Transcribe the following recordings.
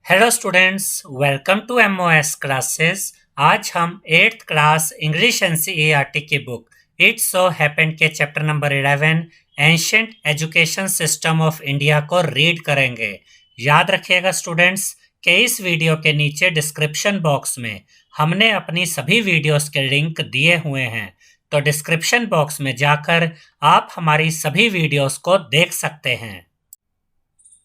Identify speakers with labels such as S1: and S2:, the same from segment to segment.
S1: Hello students, welcome to MOS classes. आज हम 8th class English NCERT की book it's so happened के chapter number 11 ancient education system of India को read करेंगे। याद रखिएगा स्टूडेंट्स कि इस वीडियो के नीचे डिस्क्रिप्शन बॉक्स में हमने अपनी सभी वीडियोस के लिंक दिए हुए हैं, तो डिस्क्रिप्शन बॉक्स में जाकर आप हमारी सभी वीडियोस को देख सकते हैं।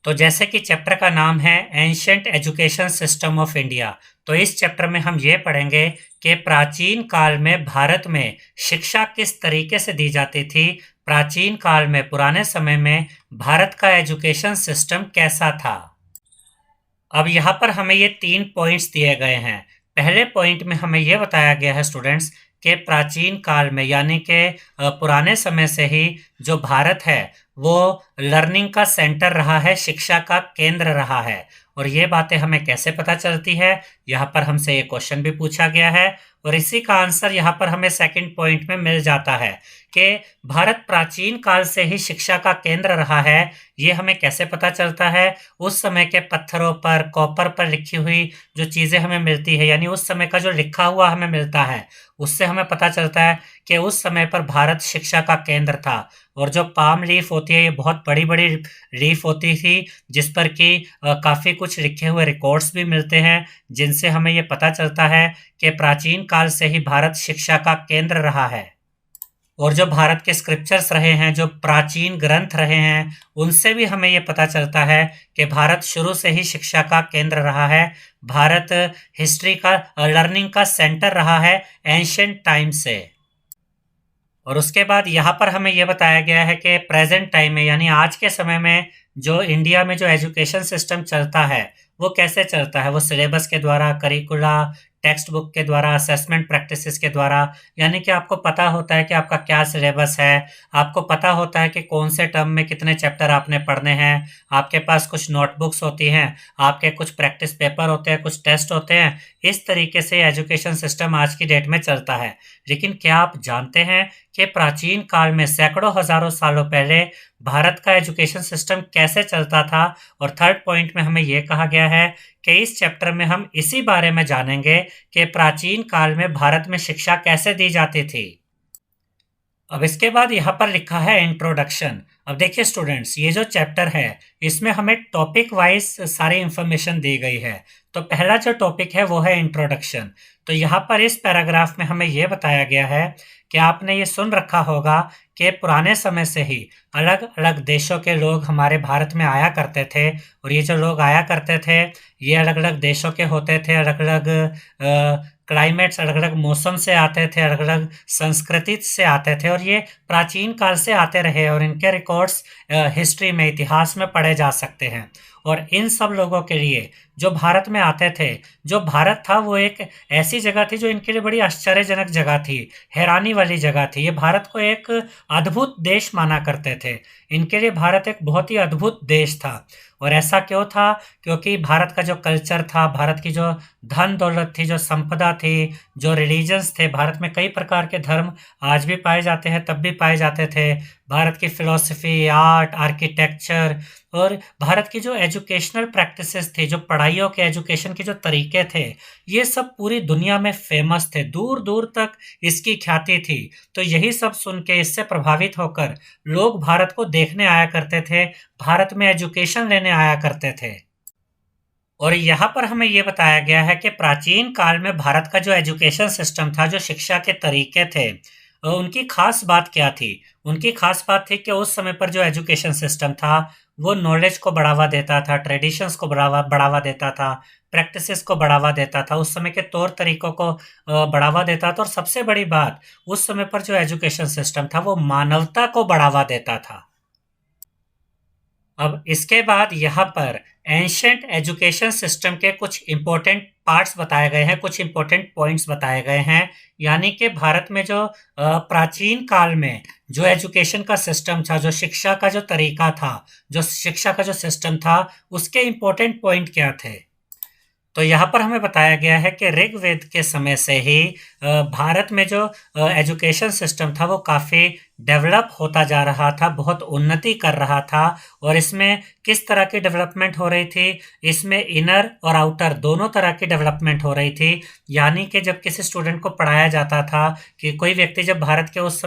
S1: तो जैसे कि चैप्टर का नाम है ancient education system of India, तो इस चैप्टर में हम ये पढ़ेंगे कि प्राचीन काल में भारत में शिक्षा किस तरीके से दी जाती थी। प्राचीन काल में, पुराने समय में भारत का एजुकेशन सिस्टम कैसा था। अब यहाँ पर हमें ये 3 पॉइंट्स दिए गए हैं। पहले पॉइंट में हमें ये बताया गया है स्टूडेंट्स कि प्राचीन काल में यानी कि पुराने समय से ही जो भारत है वो लर्निंग का सेंटर रहा है, शिक्षा का केंद्र रहा है। और ये बातें हमें कैसे पता चलती है, यहाँ पर हमसे ये क्वेश्चन भी पूछा गया है और इसी का आंसर यहाँ पर हमें सेकंड पॉइंट में मिल जाता है कि भारत प्राचीन काल से ही शिक्षा का केंद्र रहा है। ये हमें कैसे पता चलता है, उस समय के पत्थरों पर, कॉपर पर लिखी हुई जो चीज़ें हमें मिलती है, यानी उस समय का जो लिखा हुआ हमें मिलता है, उससे हमें पता चलता है कि उस समय पर भारत शिक्षा का केंद्र था। और जो पाम लीफ होती है, ये बहुत बड़ी बड़ी लीफ होती थी जिस पर कि काफ़ी कुछ लिखे हुए रिकॉर्ड्स भी मिलते हैं, जिनसे हमें ये पता चलता है कि प्राचीन काल से ही भारत शिक्षा का केंद्र रहा है। और जो भारत के स्क्रिप्चर्स रहे हैं, जो प्राचीन ग्रंथ रहे हैं, उनसे भी हमें ये पता चलता है कि भारत शुरू से ही शिक्षा का केंद्र रहा है। भारत हिस्ट्री का, लर्निंग का सेंटर रहा है एंशिएंट टाइम से। और उसके बाद यहाँ पर हमें यह बताया गया है कि प्रेजेंट टाइम में, यानी आज के समय में, जो इंडिया में जो एजुकेशन सिस्टम चलता है वो कैसे चलता है। वो सिलेबस के द्वारा, करिकुला, टेक्स्ट बुक के द्वारा, असेसमेंट प्रैक्टिसेस के द्वारा, यानी कि आपको पता होता है कि आपका क्या सिलेबस है, आपको पता होता है कि कौन से टर्म में कितने चैप्टर आपने पढ़ने हैं, आपके पास कुछ नोटबुक्स होती हैं, आपके कुछ प्रैक्टिस पेपर होते हैं, कुछ टेस्ट होते हैं। इस तरीके से एजुकेशन सिस्टम आज की डेट में चलता है। लेकिन क्या आप जानते हैं कि प्राचीन काल में, सैकड़ों हजारों सालों पहले, भारत का एजुकेशन सिस्टम कैसे चलता था। और थर्ड पॉइंट में हमें यह कहा गया है कि इस चैप्टर में हम इसी बारे में जानेंगे कि प्राचीन काल में भारत में शिक्षा कैसे दी जाती थी। अब इसके बाद यहाँ पर लिखा है इंट्रोडक्शन। अब देखिए स्टूडेंट्स, ये जो चैप्टर है इसमें हमें टॉपिक वाइज सारी इंफॉर्मेशन दी गई है। तो पहला जो टॉपिक है वो है इंट्रोडक्शन। तो यहाँ पर इस पैराग्राफ में हमें ये बताया गया है कि आपने ये सुन रखा होगा कि पुराने समय से ही अलग अलग देशों के लोग हमारे भारत में आया करते थे। और ये जो लोग आया करते थे ये अलग अलग देशों के होते थे, अलग अलग क्लाइमेट्स, अलग अलग मौसम से आते थे, अलग अलग संस्कृति से आते थे। और ये प्राचीन काल से आते रहे और इनके रिकॉर्ड्स हिस्ट्री में, इतिहास में पढ़े जा सकते हैं। और इन सब लोगों के लिए जो भारत में आते थे, जो भारत था वो एक ऐसी जगह थी जो इनके लिए बड़ी आश्चर्यजनक जगह थी, हैरानी वाली जगह थी। ये भारत को एक अद्भुत देश माना करते थे। इनके लिए भारत एक बहुत ही अद्भुत देश था। और ऐसा क्यों था? क्योंकि भारत का जो कल्चर था, भारत की जो धन दौलत थी, जो संपदा थी, जो रिलीजन्स थे, भारत में कई प्रकार के धर्म आज भी पाए जाते हैं, तब भी पाए जाते थे। भारत की फिलॉसफी, आर्ट, आर्किटेक्चर और भारत की जो एजुकेशनल प्रैक्टिसेस थी, जो पढ़ाइयों के, एजुकेशन के जो तरीके थे, ये सब पूरी दुनिया में फेमस थे। दूर दूर तक इसकी ख्याति थी। तो यही सब सुन के, इससे प्रभावित होकर लोग भारत को देखने आया करते थे, भारत में एजुकेशन लेने आया करते थे। और यहाँ पर हमें ये बताया गया है कि प्राचीन काल में भारत का जो एजुकेशन सिस्टम था, जो शिक्षा के तरीके थे, उनकी खास बात क्या थी? उनकी खास बात थी कि उस समय पर जो एजुकेशन सिस्टम था वो नॉलेज को बढ़ावा देता था, ट्रेडिशंस को बढ़ावा बढ़ावा देता था, प्रैक्टिसेस को बढ़ावा देता था, उस समय के तौर तरीकों को बढ़ावा देता था। और सबसे बड़ी बात, उस समय पर जो एजुकेशन सिस्टम था वो मानवता को बढ़ावा देता था। अब इसके बाद यहाँ पर एंशिएंट एजुकेशन सिस्टम के कुछ इंपॉर्टेंट पार्ट्स बताए गए हैं, कुछ इंपॉर्टेंट पॉइंट्स बताए गए हैं। यानी कि भारत में जो प्राचीन काल में जो एजुकेशन का सिस्टम था, जो शिक्षा का जो तरीका था, जो शिक्षा का जो सिस्टम था, उसके इंपॉर्टेंट पॉइंट क्या थे? तो यहाँ पर हमें बताया गया है कि ऋग्वेद के समय से ही भारत में जो एजुकेशन सिस्टम था वो काफ़ी डेवलप होता जा रहा था, बहुत उन्नति कर रहा था। और इसमें किस तरह की डेवलपमेंट हो रही थी? इसमें इनर और आउटर दोनों तरह की डेवलपमेंट हो रही थी। यानी कि जब किसी स्टूडेंट को पढ़ाया जाता था, कि कोई व्यक्ति जब भारत के उस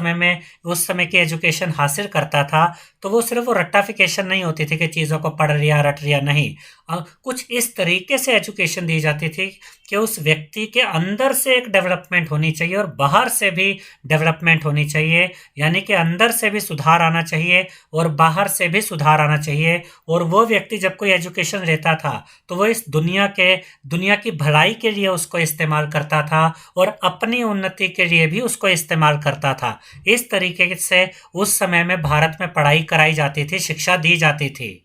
S1: समय की एजुकेशन हासिल करता था, तो वो सिर्फ वो रट्टाफिकेशन नहीं होती थी कि चीज़ों को पढ़ लिया रट लिया, नहीं। कुछ इस तरीके से एजुकेशन दी जाती थी कि उस व्यक्ति के अंदर से एक डेवलपमेंट होनी चाहिए और बाहर से भी डेवलपमेंट होनी चाहिए। यानी कि अंदर से भी सुधार आना चाहिए और बाहर से भी सुधार आना चाहिए। और वो व्यक्ति जब कोई एजुकेशन लेता था, तो वो इस दुनिया की भलाई के लिए उसको इस्तेमाल करता था और अपनी उन्नति के लिए भी उसको इस्तेमाल करता था। इस तरीके से उस समय में भारत में पढ़ाई कराई जाती थी, शिक्षा दी जाती थी।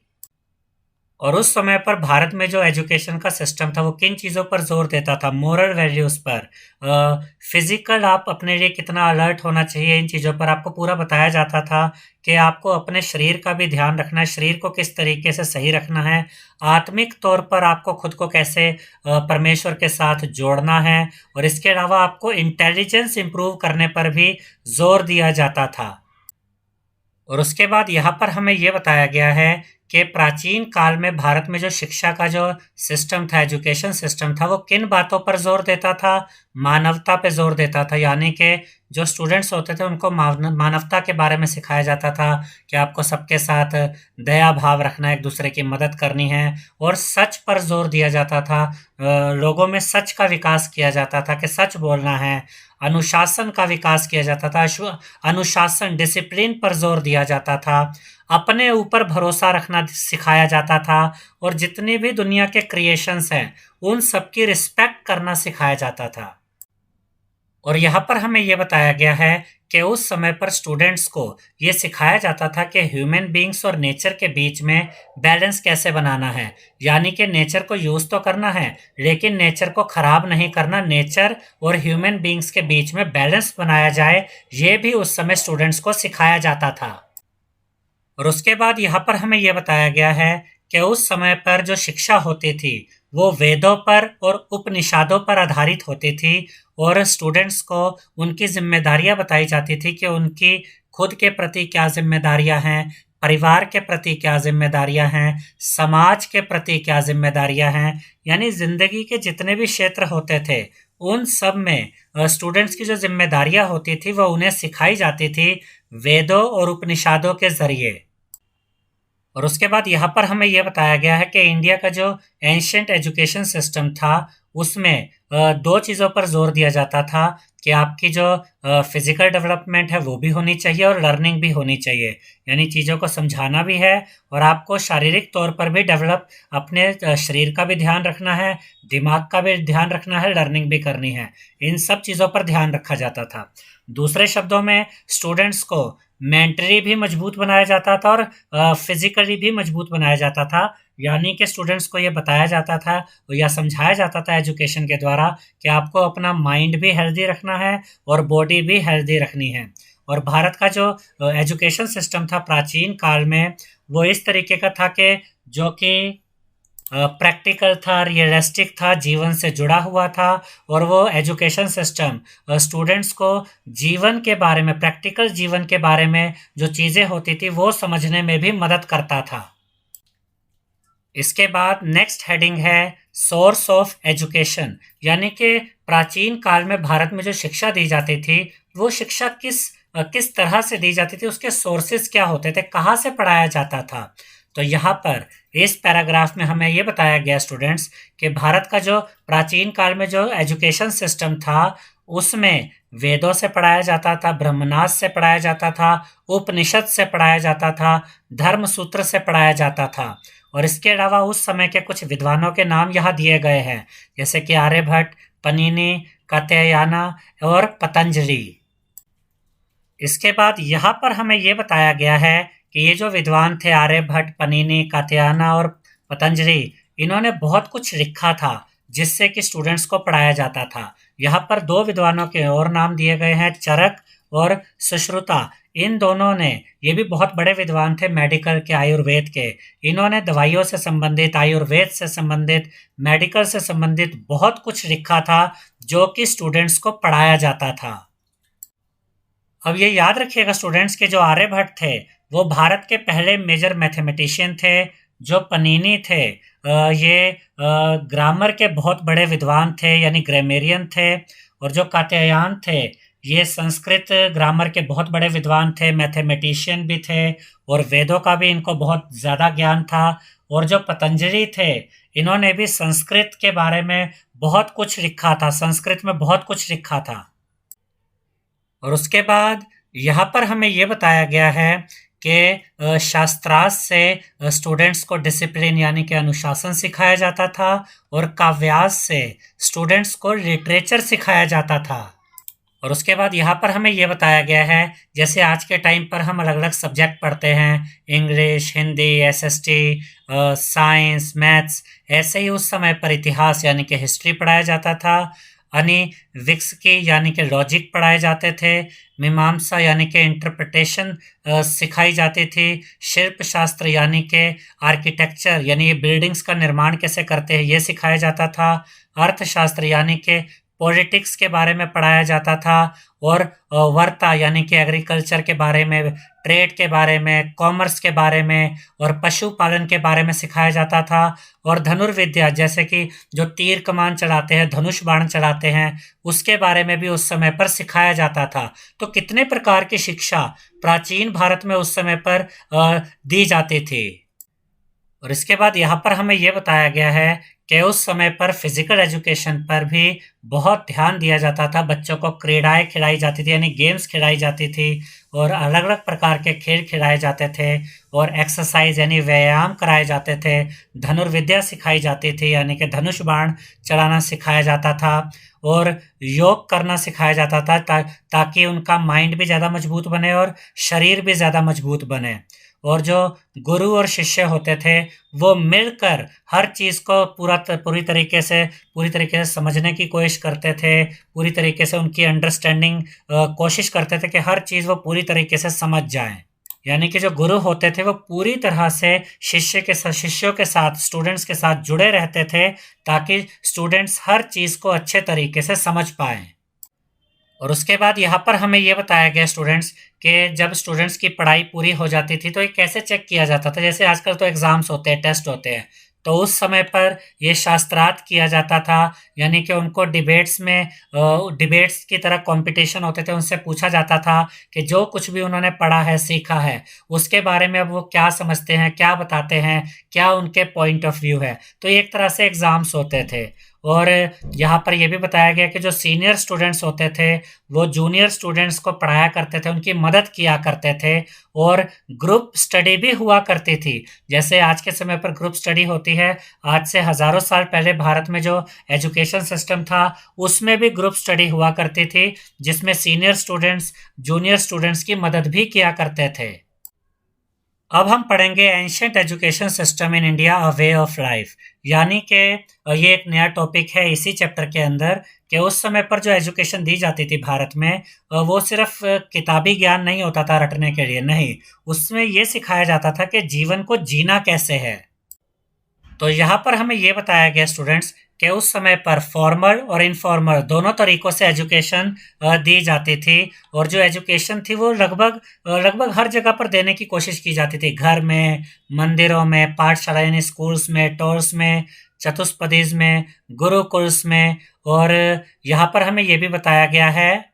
S1: और उस समय पर भारत में जो एजुकेशन का सिस्टम था, वो किन चीज़ों पर जोर देता था? मोरल वैल्यूज़ पर, फिजिकल आप अपने लिए कितना अलर्ट होना चाहिए, इन चीज़ों पर आपको पूरा बताया जाता था कि आपको अपने शरीर का भी ध्यान रखना है, शरीर को किस तरीके से सही रखना है, आत्मिक तौर पर आपको खुद को कैसे परमेश्वर के साथ जोड़ना है, और इसके अलावा आपको इंटेलिजेंस इंप्रूव करने पर भी जोर दिया जाता था। और उसके बाद यहाँ पर हमें ये बताया गया है कि प्राचीन काल में भारत में जो शिक्षा का जो सिस्टम था, एजुकेशन सिस्टम था, वो किन बातों पर जोर देता था? मानवता पे जोर देता था। यानी कि जो स्टूडेंट्स होते थे उनको मानवता के बारे में सिखाया जाता था कि आपको सबके साथ दया भाव रखना है, एक दूसरे की मदद करनी है। और सच पर जोर दिया जाता था, लोगों में सच का विकास किया जाता था कि सच बोलना है। अनुशासन का विकास किया जाता था, अनुशासन डिसिप्लिन पर जोर दिया जाता था। अपने ऊपर भरोसा रखना सिखाया जाता था। और जितनी भी दुनिया के क्रिएशंस हैं, उन सबकी रिस्पेक्ट करना सिखाया जाता था। और यहाँ पर हमें ये बताया गया है कि उस समय पर स्टूडेंट्स को ये सिखाया जाता था कि ह्यूमन बीइंग्स और नेचर के बीच में बैलेंस कैसे बनाना है। यानी कि नेचर को यूज़ तो करना है, लेकिन नेचर को ख़राब नहीं करना। नेचर और ह्यूमन बीइंग्स के बीच में बैलेंस बनाया जाए, ये भी उस समय स्टूडेंट्स को सिखाया जाता था। और उसके बाद यहाँ पर हमें यह बताया गया है कि उस समय पर जो शिक्षा होती थी, वो वेदों पर और उपनिषदों पर आधारित होती थी। और स्टूडेंट्स को उनकी जिम्मेदारियां बताई जाती थी कि उनकी खुद के प्रति क्या जिम्मेदारियां हैं, परिवार के प्रति क्या जिम्मेदारियां हैं, समाज के प्रति क्या जिम्मेदारियां हैं। यानी जिंदगी के जितने भी क्षेत्र होते थे, उन सब में स्टूडेंट्स की जो जिम्मेदारियां होती थी, वो उन्हें सिखाई जाती थी वेदों और उपनिषदों के जरिए। और उसके बाद यहाँ पर हमें यह बताया गया है कि इंडिया का जो एंशियंट एजुकेशन सिस्टम था, उसमें दो चीज़ों पर जोर दिया जाता था कि आपकी जो फिजिकल डेवलपमेंट है वो भी होनी चाहिए और लर्निंग भी होनी चाहिए। यानी चीज़ों को समझाना भी है और आपको शारीरिक तौर पर भी डेवलप, अपने शरीर का भी ध्यान रखना है, दिमाग का भी ध्यान रखना है, लर्निंग भी करनी है। इन सब चीज़ों पर ध्यान रखा जाता था। दूसरे शब्दों में स्टूडेंट्स को मेंटली भी मजबूत बनाया जाता था और फिजिकली भी मजबूत बनाया जाता था। यानी कि स्टूडेंट्स को ये बताया जाता था या समझाया जाता था एजुकेशन के द्वारा कि आपको अपना माइंड भी हेल्दी रखना है और बॉडी भी हेल्दी रखनी है। और भारत का जो एजुकेशन सिस्टम था प्राचीन काल में, वो इस तरीके का था कि जो कि प्रैक्टिकल था, रियलिस्टिक था, जीवन से जुड़ा हुआ था। और वो एजुकेशन सिस्टम स्टूडेंट्स को जीवन के बारे में, प्रैक्टिकल जीवन के बारे में जो चीज़ें होती थी, वो समझने में भी मदद करता था। इसके बाद नेक्स्ट हेडिंग है सोर्स ऑफ एजुकेशन। यानी कि प्राचीन काल में भारत में जो शिक्षा दी जाती थी, वो शिक्षा किस तरह से दी जाती थी, उसके सोर्सेज क्या होते थे, कहाँ से पढ़ाया जाता था। तो यहाँ पर इस पैराग्राफ में हमें ये बताया गया स्टूडेंट्स कि भारत का जो प्राचीन काल में जो एजुकेशन सिस्टम था, उसमें वेदों से पढ़ाया जाता था, ब्रह्मनाथ से पढ़ाया जाता था, उपनिषद से पढ़ाया जाता था, धर्म सूत्र से पढ़ाया जाता था। और इसके अलावा उस समय के कुछ विद्वानों के नाम यहाँ दिए गए हैं, जैसे कि आर्यभट्ट, पनीनी, कात्यायना और पतंजलि। इसके बाद यहाँ पर हमें ये बताया गया है कि ये जो विद्वान थे आर्यभट्ट, पनीनी, कात्यायना और पतंजलि, इन्होंने बहुत कुछ लिखा था जिससे कि स्टूडेंट्स को पढ़ाया जाता था। यहाँ पर दो विद्वानों के और नाम दिए गए हैं, चरक और सुश्रुता। इन दोनों ने, ये भी बहुत बड़े विद्वान थे मेडिकल के, आयुर्वेद के। इन्होंने दवाइयों से संबंधित, आयुर्वेद से संबंधित, मेडिकल से संबंधित बहुत कुछ लिखा था जो कि स्टूडेंट्स को पढ़ाया जाता था। अब ये याद रखिएगा स्टूडेंट्स के जो आर्यभट्ट थे वो भारत के पहले मेजर मैथमेटिशियन थे। जो पनीनी थे ये ग्रामर के बहुत बड़े विद्वान थे यानी ग्रामेरियन थे। और जो कात्यायन थे ये संस्कृत ग्रामर के बहुत बड़े विद्वान थे, मैथमेटिशियन भी थे और वेदों का भी इनको बहुत ज़्यादा ज्ञान था। और जो पतंजलि थे इन्होंने भी संस्कृत के बारे में बहुत कुछ लिखा था, संस्कृत में बहुत कुछ लिखा था। और उसके बाद यहाँ पर हमें ये बताया गया है कि शास्त्रार्थ से स्टूडेंट्स को डिसिप्लिन यानी कि अनुशासन सिखाया जाता था और काव्यास से स्टूडेंट्स को लिटरेचर सिखाया जाता था। और उसके बाद यहाँ पर हमें ये बताया गया है जैसे आज के टाइम पर हम अलग अलग सब्जेक्ट पढ़ते हैं, English, Hindi, SST, science, maths, ऐसे ही उस समय पर इतिहास यानी कि हिस्ट्री पढ़ाया जाता था। अनिविक्सकी यानी कि लॉजिक पढ़ाए जाते थे। मीमांसा यानी कि इंटरप्रिटेशन सिखाई जाती थी। शिल्प शास्त्र यानी कि आर्किटेक्चर यानी ये बिल्डिंग्स का निर्माण कैसे करते हैं ये सिखाया जाता था। अर्थशास्त्र यानी कि पॉलिटिक्स के बारे में पढ़ाया जाता था। और वर्ता यानी कि एग्रीकल्चर के बारे में, ट्रेड के बारे में, कॉमर्स के बारे में और पशुपालन के बारे में सिखाया जाता था। और धनुर्विद्या जैसे कि जो तीर कमान चलाते हैं, धनुष बाण चलाते हैं, उसके बारे में भी उस समय पर सिखाया जाता था। तो कितने प्रकार की शिक्षा प्राचीन भारत में उस समय पर दी जाती थी। और इसके बाद यहाँ पर हमें ये बताया गया है कि उस समय पर फिजिकल एजुकेशन पर भी बहुत ध्यान दिया जाता था। बच्चों को क्रीड़ाएं खिलाई जाती थी यानी गेम्स खिलाई जाती थी और अलग अलग प्रकार के खेल खिलाए जाते थे और एक्सरसाइज यानी व्यायाम कराए जाते थे। धनुर्विद्या सिखाई जाती थी यानी कि धनुष बाण चलाना सिखाया जाता था और योग करना सिखाया जाता था ताकि उनका माइंड भी ज़्यादा मजबूत बने और शरीर भी ज़्यादा मजबूत बने। और जो गुरु और शिष्य होते थे वो मिलकर हर चीज़ को पूरी तरीके से समझने की कोशिश करते थे, पूरी तरीके से उनकी अंडरस्टैंडिंग कोशिश करते थे कि हर चीज़ वो पूरी तरीके से समझ जाएं। यानी कि जो गुरु होते थे वो पूरी तरह से शिष्यों के साथ, स्टूडेंट्स के साथ जुड़े रहते थे ताकि स्टूडेंट्स हर चीज़ को अच्छे तरीके से समझ पाएं। और उसके बाद यहाँ पर हमें ये बताया गया स्टूडेंट्स कि जब स्टूडेंट्स की पढ़ाई पूरी हो जाती थी तो ये कैसे चेक किया जाता था। जैसे आजकल तो एग्ज़ाम्स होते हैं, टेस्ट होते हैं, तो उस समय पर ये शास्त्रार्थ किया जाता था यानी कि उनको डिबेट्स की तरह कंपटीशन होते थे। उनसे पूछा जाता था कि जो कुछ भी उन्होंने पढ़ा है, सीखा है, उसके बारे में अब वो क्या समझते हैं, क्या बताते हैं, क्या उनके पॉइंट ऑफ व्यू है। तो ये एक तरह से एग्ज़ाम्स होते थे। और यहाँ पर यह भी बताया गया कि जो सीनियर स्टूडेंट्स होते थे वो जूनियर स्टूडेंट्स को पढ़ाया करते थे, उनकी मदद किया करते थे और ग्रुप स्टडी भी हुआ करती थी। जैसे आज के समय पर ग्रुप स्टडी होती है, आज से हज़ारों साल पहले भारत में जो एजुकेशन सिस्टम था उसमें भी ग्रुप स्टडी हुआ करती थी जिसमें सीनियर स्टूडेंट्स जूनियर स्टूडेंट्स की मदद भी किया करते थे। अब हम पढ़ेंगे ancient education system in India a way of life, यानी कि ये एक नया टॉपिक है इसी चैप्टर के अंदर कि उस समय पर जो एजुकेशन दी जाती थी भारत में वो सिर्फ किताबी ज्ञान नहीं होता था रटने के लिए, नहीं, उसमें ये सिखाया जाता था कि जीवन को जीना कैसे है। तो यहाँ पर हमें ये बताया गया स्टूडेंट्स कि उस समय पर फॉर्मल और इनफॉर्मल दोनों तरीकों से एजुकेशन दी जाती थी और जो एजुकेशन थी वो लगभग हर जगह पर देने की कोशिश की जाती थी। घर में, मंदिरों में, पाठशाला यानी स्कूल्स में, टोर्स में, चतुष्पदीज में, गुरुकुल्स में। और यहाँ पर हमें ये भी बताया गया है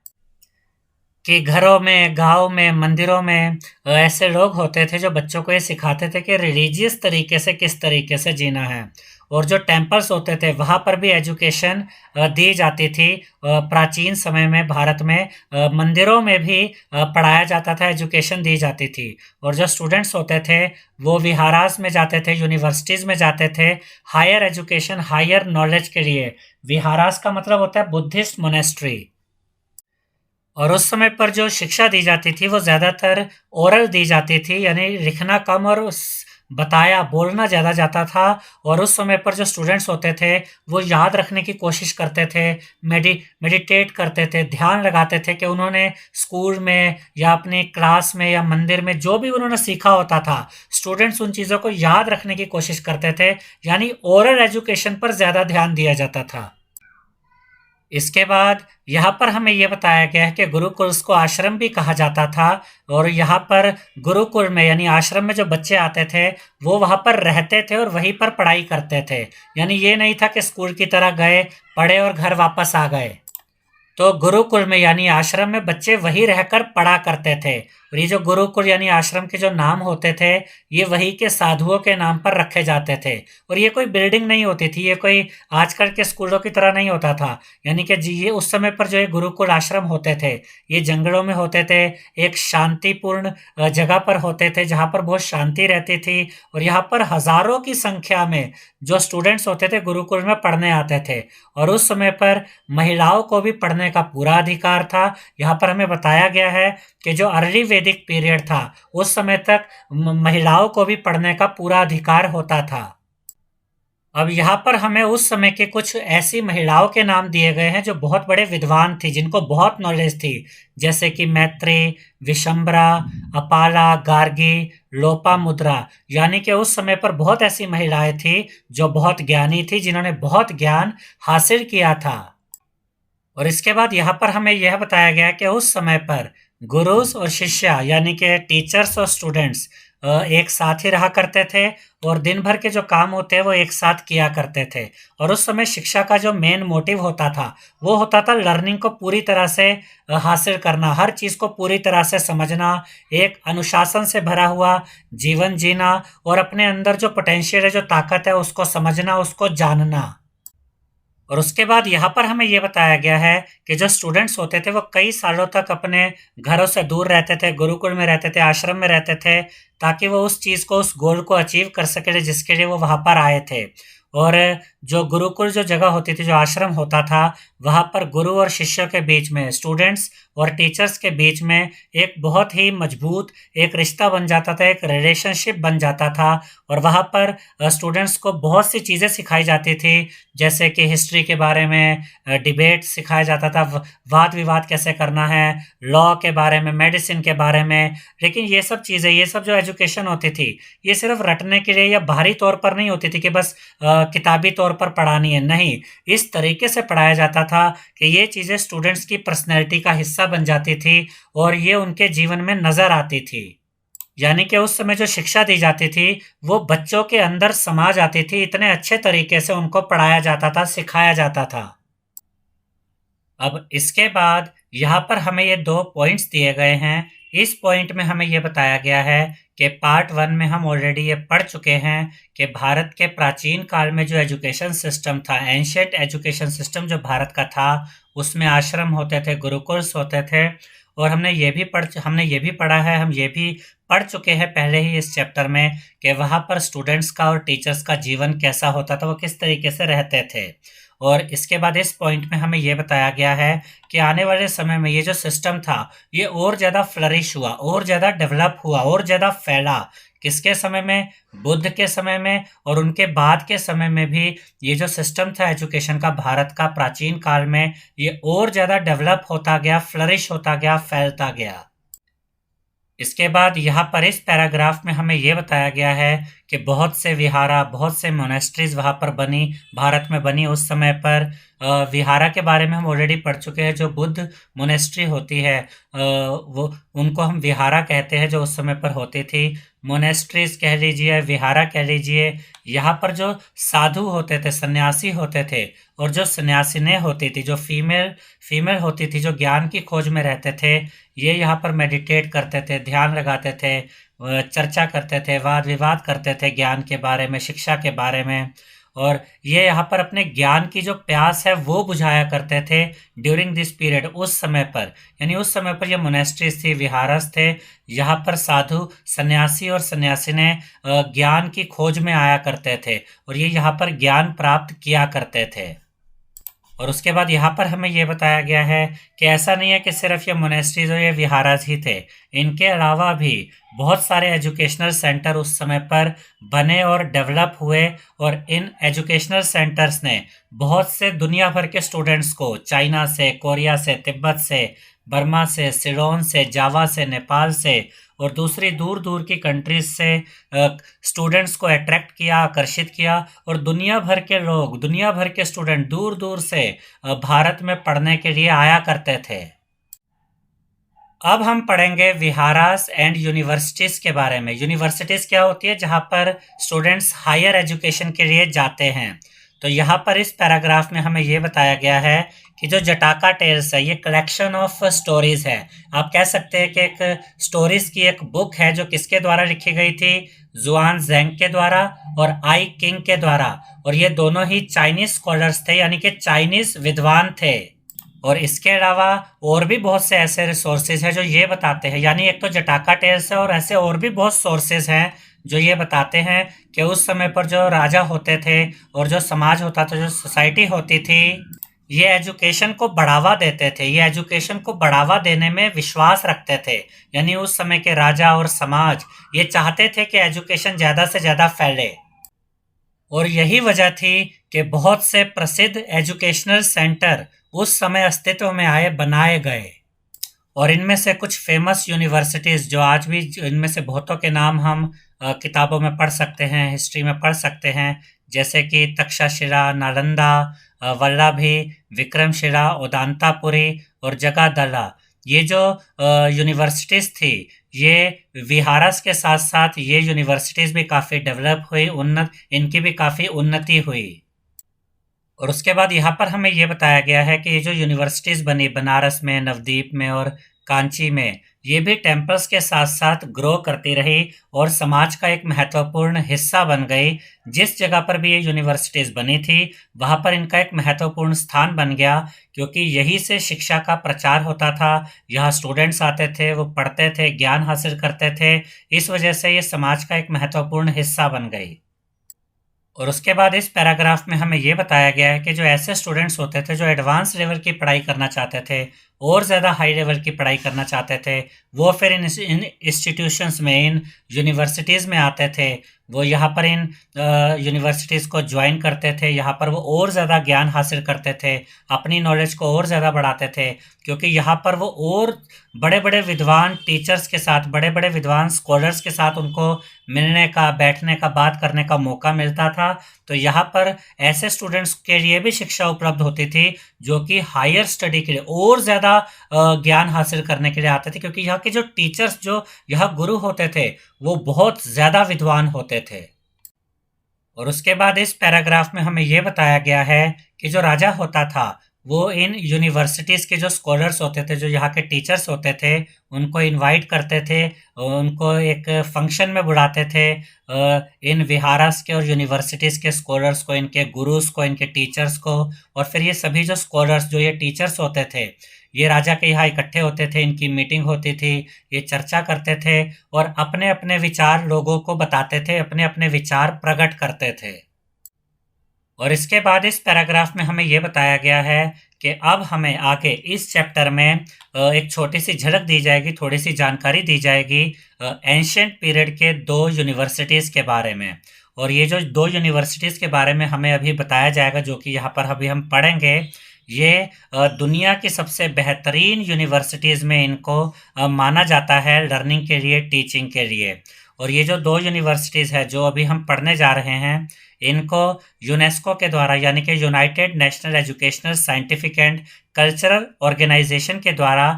S1: कि घरों में, गाँव में, मंदिरों में ऐसे लोग होते थे जो बच्चों को ये सिखाते थे कि रिलीजियस तरीके से किस तरीके से जीना है। और जो टेम्पल्स होते थे वहाँ पर भी एजुकेशन दी जाती थी। प्राचीन समय में भारत में मंदिरों में भी पढ़ाया जाता था, एजुकेशन दी जाती थी। और जो स्टूडेंट्स होते थे वो विहारास में जाते थे, यूनिवर्सिटीज़ में जाते थे हायर एजुकेशन, हायर नॉलेज के लिए। विहारास का मतलब होता है बुद्धिस्ट मोनेस्ट्री। और उस समय पर जो शिक्षा दी जाती थी वो ज़्यादातर ओरल दी जाती थी यानी लिखना कम और बताया, बोलना ज़्यादा जाता था। और उस समय पर जो स्टूडेंट्स होते थे वो याद रखने की कोशिश करते थे, मेडिटेट करते थे, ध्यान लगाते थे कि उन्होंने स्कूल में या अपनी क्लास में या मंदिर में जो भी उन्होंने सीखा होता था, स्टूडेंट्स उन चीज़ों को याद रखने की कोशिश करते थे, यानी ओरल एजुकेशन पर ज़्यादा ध्यान दिया जाता था। इसके बाद यहाँ पर हमें ये बताया गया है कि गुरुकुल को आश्रम भी कहा जाता था। और यहाँ पर गुरुकुल में यानी आश्रम में जो बच्चे आते थे वो वहाँ पर रहते थे और वहीं पर पढ़ाई करते थे। यानी ये नहीं था कि स्कूल की तरह गए, पढ़े और घर वापस आ गए। तो गुरुकुल में यानी आश्रम में बच्चे वही रहकर पढ़ा करते थे। और ये जो गुरुकुल यानी आश्रम के जो नाम होते थे ये वही के साधुओं के नाम पर रखे जाते थे। और ये कोई बिल्डिंग नहीं होती थी, ये कोई आजकल के स्कूलों की तरह नहीं होता था। यानी कि जी ये उस समय पर जो ये गुरुकुल आश्रम होते थे ये जंगलों में होते थे, एक शांतिपूर्ण जगह पर होते थे जहाँ पर बहुत शांति रहती थी। और यहाँ पर हजारों की संख्या में जो स्टूडेंट्स होते थे गुरुकुल में पढ़ने आते थे। और उस समय पर महिलाओं को भी पढ़ने का पूरा अधिकार था। यहाँ पर हमें बताया गया है कि जो अर्ली वैदिक पीरियड था उस समय तक महिलाओं को भी पढ़ने का पूरा अधिकार होता था। अब यहाँ पर हमें उस समय के कुछ ऐसी महिलाओं के नाम दिए गए हैं जो बहुत बड़े विद्वान थी, जिनको बहुत नॉलेज थी, जैसे कि मैत्री, विशंबरा, अपाला, गार्गी, लोपामुद्रा। यानी कि उस समय पर बहुत ऐसी महिलाएं थी जो बहुत ज्ञानी थी, जिन्होंने बहुत ज्ञान हासिल किया था। और इसके बाद यहाँ पर हमें यह बताया गया कि उस समय पर गुरुज और शिष्य यानी कि टीचर्स और स्टूडेंट्स एक साथ ही रहा करते थे और दिन भर के जो काम होते हैं वो एक साथ किया करते थे। और उस समय शिक्षा का जो मेन मोटिव होता था वो होता था लर्निंग को पूरी तरह से हासिल करना, हर चीज़ को पूरी तरह से समझना, एक अनुशासन से भरा हुआ जीवन जीना और अपने अंदर जो पोटेंशियल है, जो ताकत है, उसको समझना, उसको जानना। और उसके बाद यहाँ पर हमें ये बताया गया है कि जो स्टूडेंट्स होते थे वो कई सालों तक अपने घरों से दूर रहते थे, गुरुकुल में रहते थे, आश्रम में रहते थे, ताकि वो उस चीज़ को, उस गोल को अचीव कर सके जिसके लिए वो वहाँ पर आए थे। और जो गुरुकुल जो जगह होती थी, जो आश्रम होता था, वहाँ पर गुरु और शिष्यों के बीच में, स्टूडेंट्स और टीचर्स के बीच में एक बहुत ही मजबूत एक रिश्ता बन जाता था, एक रिलेशनशिप बन जाता था। और वहाँ पर स्टूडेंट्स को बहुत सी चीज़ें सिखाई जाती थी, जैसे कि हिस्ट्री के बारे में डिबेट सिखाया जाता था, वाद विवाद कैसे करना है, लॉ के बारे में, मेडिसिन के बारे में। लेकिन ये सब चीज़ें, ये सब जो एजुकेशन होती थी ये सिर्फ रटने के लिए या बाहरी तौर पर नहीं होती थी कि बस किताबी तौर पर पढ़ानी है, नहीं। इस तरीके से पढ़ाया जाता था कि ये चीज़ें स्टूडेंट्स की पर्सनैलिटी का हिस्सा बन जाती थी और ये उनके जीवन में नज़र आती थी। यानी कि उस समय जो शिक्षा दी जाती थी वो बच्चों के अंदर समा जाती थी, इतने अच्छे तरीके से उनको पढ़ाया जाता था, सिखाया जाता था। अब इसके बाद यहाँ पर हमें ये 2 पॉइंट्स दिए गए हैं। इस पॉइंट में हमें ये बताया गया है कि पार्ट 1 में हम ऑलरेडी ये पढ़ चुके हैं कि भारत के प्राचीन काल में जो एजुकेशन सिस्टम था, एंशिएंट एजुकेशन सिस्टम जो भारत का था, उसमें आश्रम होते थे, गुरुकुल्स होते थे। और हमने ये भी पढ़ा है, हम ये भी पढ़ चुके हैं पहले ही इस चैप्टर में कि वहाँ पर स्टूडेंट्स का और टीचर्स का जीवन कैसा होता था, वो किस तरीके से रहते थे। और इसके बाद इस पॉइंट में हमें ये बताया गया है कि आने वाले समय में ये जो सिस्टम था ये और ज़्यादा फ्लरिश हुआ, और ज़्यादा डेवलप हुआ, और ज़्यादा फैला। किसके समय में? बुद्ध के समय में। और उनके बाद के समय में भी ये जो सिस्टम था एजुकेशन का भारत का प्राचीन काल में, ये और ज़्यादा डेवलप होता गया, फ्लरिश होता गया, फैलता गया। इसके बाद यहाँ पर इस पैराग्राफ में हमें ये बताया गया है कि बहुत से विहारा, बहुत से मोनेस्ट्रीज वहाँ पर बनी, भारत में बनी उस समय पर। विहारा के बारे में हम ऑलरेडी पढ़ चुके हैं। जो बुद्ध मोनेस्ट्री होती है वो, उनको हम विहारा कहते हैं, जो उस समय पर होती थी। मोनेस्ट्रीज कह लीजिए, विहारा कह लीजिए। यहाँ पर जो साधु होते थे, सन्यासी होते थे, और जो सन्यासिनें होती थी, जो फीमेल होती थी, जो ज्ञान की खोज में रहते थे, ये यहाँ पर मेडिटेट करते थे, ध्यान लगाते थे, चर्चा करते थे, वाद विवाद करते थे ज्ञान के बारे में, शिक्षा के बारे में। और ये यहाँ पर अपने ज्ञान की जो प्यास है वो बुझाया करते थे ड्यूरिंग दिस पीरियड, उस समय पर। यानी उस समय पर ये मोनेस्ट्रीज थी, विहारस थे, यहाँ पर साधु, सन्यासी और सन्यासिनें ज्ञान की खोज में आया करते थे और ये यहाँ पर ज्ञान प्राप्त किया करते थे। और उसके बाद यहाँ पर हमें ये बताया गया है कि ऐसा नहीं है कि सिर्फ ये मोनेस्ट्रीज और ये विहाराज ही थे, इनके अलावा भी बहुत सारे एजुकेशनल सेंटर उस समय पर बने और डेवलप हुए। और इन एजुकेशनल सेंटर्स ने बहुत से दुनिया भर के स्टूडेंट्स को, चाइना से, कोरिया से, तिब्बत से, बर्मा से, सिलोन से, जावा से, नेपाल से और दूसरी दूर दूर की कंट्रीज से स्टूडेंट्स को अट्रैक्ट किया, आकर्षित किया, और दुनिया भर के लोग, दुनिया भर के स्टूडेंट दूर दूर से भारत में पढ़ने के लिए आया करते थे। अब हम पढ़ेंगे विहारास एंड यूनिवर्सिटीज़ के बारे में। यूनिवर्सिटीज़ क्या होती है? जहाँ पर स्टूडेंट्स हायर एजुकेशन के लिए जाते हैं। तो यहाँ पर इस पैराग्राफ में हमें ये बताया गया है कि जो जटाका टेल्स है ये कलेक्शन ऑफ स्टोरीज है। आप कह सकते हैं कि एक स्टोरीज की एक बुक है जो किसके द्वारा लिखी गई थी? जुआन ज़ेंग के द्वारा और आई किंग के द्वारा। और ये दोनों ही चाइनीज स्कॉलर्स थे, यानी कि चाइनीज विद्वान थे। और इसके अलावा और भी बहुत से ऐसे रिसोर्सेज हैं जो ये बताते हैं, यानी एक तो जटाका टेल्स है और ऐसे और भी बहुत सोर्सेज हैं जो ये बताते हैं कि उस समय पर जो राजा होते थे और जो समाज होता था, जो सोसाइटी होती थी, ये एजुकेशन को बढ़ावा देते थे, ये एजुकेशन को बढ़ावा देने में विश्वास रखते थे। यानी उस समय के राजा और समाज ये चाहते थे कि एजुकेशन ज़्यादा से ज़्यादा फैले। और यही वजह थी कि बहुत से प्रसिद्ध एजुकेशनल सेंटर उस समय अस्तित्व में आए, बनाए गए। और इनमें से कुछ फेमस यूनिवर्सिटीज़ जो आज भी, इनमें से बहुतों के नाम हम किताबों में पढ़ सकते हैं, हिस्ट्री में पढ़ सकते हैं, जैसे कि तक्षशिला, नालंदा, वल्लभी, विक्रमशिला, उदांतापुरी और जगादला। ये जो यूनिवर्सिटीज़ थी, ये विहारस के साथ साथ ये यूनिवर्सिटीज़ भी काफ़ी डेवलप हुई, इनकी भी काफ़ी उन्नति हुई। और उसके बाद यहाँ पर हमें ये बताया गया है कि ये जो यूनिवर्सिटीज़ बनी बनारस में, नवदीप में और कांची में, ये भी टेम्पल्स के साथ साथ ग्रो करती रही और समाज का एक महत्वपूर्ण हिस्सा बन गई। जिस जगह पर भी ये यूनिवर्सिटीज़ बनी थी वहाँ पर इनका एक महत्वपूर्ण स्थान बन गया, क्योंकि यहीं से शिक्षा का प्रचार होता था। यहाँ स्टूडेंट्स आते थे, वो पढ़ते थे, ज्ञान हासिल करते थे। इस वजह से ये समाज का एक महत्वपूर्ण हिस्सा बन गई। और उसके बाद इस पैराग्राफ में हमें ये बताया गया है कि जो ऐसे स्टूडेंट्स होते थे जो एडवांस लेवल की पढ़ाई करना चाहते थे और ज़्यादा हाई लेवल की पढ़ाई करना चाहते थे, वो फिर इन इंस्टीट्यूशंस में, इन यूनिवर्सिटीज़ में आते थे। वो यहाँ पर इन यूनिवर्सिटीज़ को ज्वाइन करते थे, यहाँ पर वो और ज़्यादा ज्ञान हासिल करते थे, अपनी नॉलेज को और ज़्यादा बढ़ाते थे, क्योंकि यहाँ पर वो और बड़े बड़े विद्वान टीचर्स के साथ, बड़े बड़े विद्वान स्कॉलर्स के साथ उनको मिलने का, बैठने का, बात करने का मौका मिलता था। तो यहाँ पर ऐसे स्टूडेंट्स के लिए भी शिक्षा उपलब्ध होती थी जो कि हायर स्टडी के लिए और ज़्यादा ज्ञान हासिल करने के लिए आते थे, क्योंकि यहाँ के जो टीचर्स, जो यहाँ गुरु होते थे, वो बहुत ज़्यादा विद्वान होते थे। और उसके बाद इस पैराग्राफ में हमें ये बताया गया है कि जो राजा होता था वो इन यूनिवर्सिटीज़ के जो स्कॉलर्स होते थे, जो यहाँ के टीचर्स होते थे, उनको इनवाइट करते थे, उनको एक फंक्शन में बुलाते थे। इन विहारस के और यूनिवर्सिटीज़ के स्कॉलर्स को, इनके गुरुस को, इनके टीचर्स को। और फिर ये सभी जो स्कॉलर्स, जो ये टीचर्स होते थे, ये राजा के यहाँ इकट्ठे होते थे, इनकी मीटिंग होती थी, ये चर्चा करते थे और अपने अपने विचार लोगों को बताते थे, अपने अपने विचार प्रकट करते थे। और इसके बाद इस पैराग्राफ में हमें ये बताया गया है कि अब हमें आगे इस चैप्टर में एक छोटी सी झलक दी जाएगी, थोड़ी सी जानकारी दी जाएगी एंशिएंट पीरियड के दो यूनिवर्सिटीज़ के बारे में। और ये जो दो यूनिवर्सिटीज़ के बारे में हमें अभी बताया जाएगा, जो कि यहाँ पर अभी हम पढ़ेंगे, ये दुनिया की सबसे बेहतरीन यूनिवर्सिटीज़ में इनको माना जाता है लर्निंग के लिए, टीचिंग के लिए। और ये जो दो यूनिवर्सिटीज़ है जो अभी हम पढ़ने जा रहे हैं, इनको यूनेस्को के द्वारा, यानी कि united national educational scientific and cultural organisation के द्वारा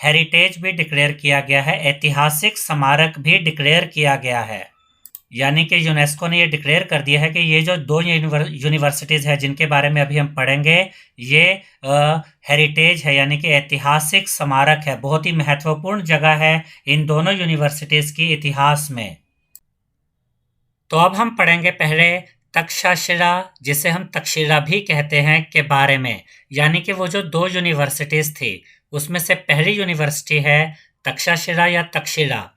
S1: हेरिटेज भी डिक्लेयर किया गया है, ऐतिहासिक स्मारक भी डिक्लेयर किया गया है। यानी कि यूनेस्को ने ये डिक्लेयर कर दिया है कि ये जो दो यूनिवर्सिटीज़ है जिनके बारे में अभी हम पढ़ेंगे, ये हेरिटेज है, यानी कि ऐतिहासिक स्मारक है, बहुत ही महत्वपूर्ण जगह है इन दोनों यूनिवर्सिटीज़ की इतिहास में। तो अब हम पढ़ेंगे पहले तक्षशिला, जिसे हम तक्षशिला भी कहते हैं, के बारे में। यानी कि वो जो दो यूनिवर्सिटीज़ थी उसमें से पहली यूनिवर्सिटी है तक्षशिला या तक्षशिला।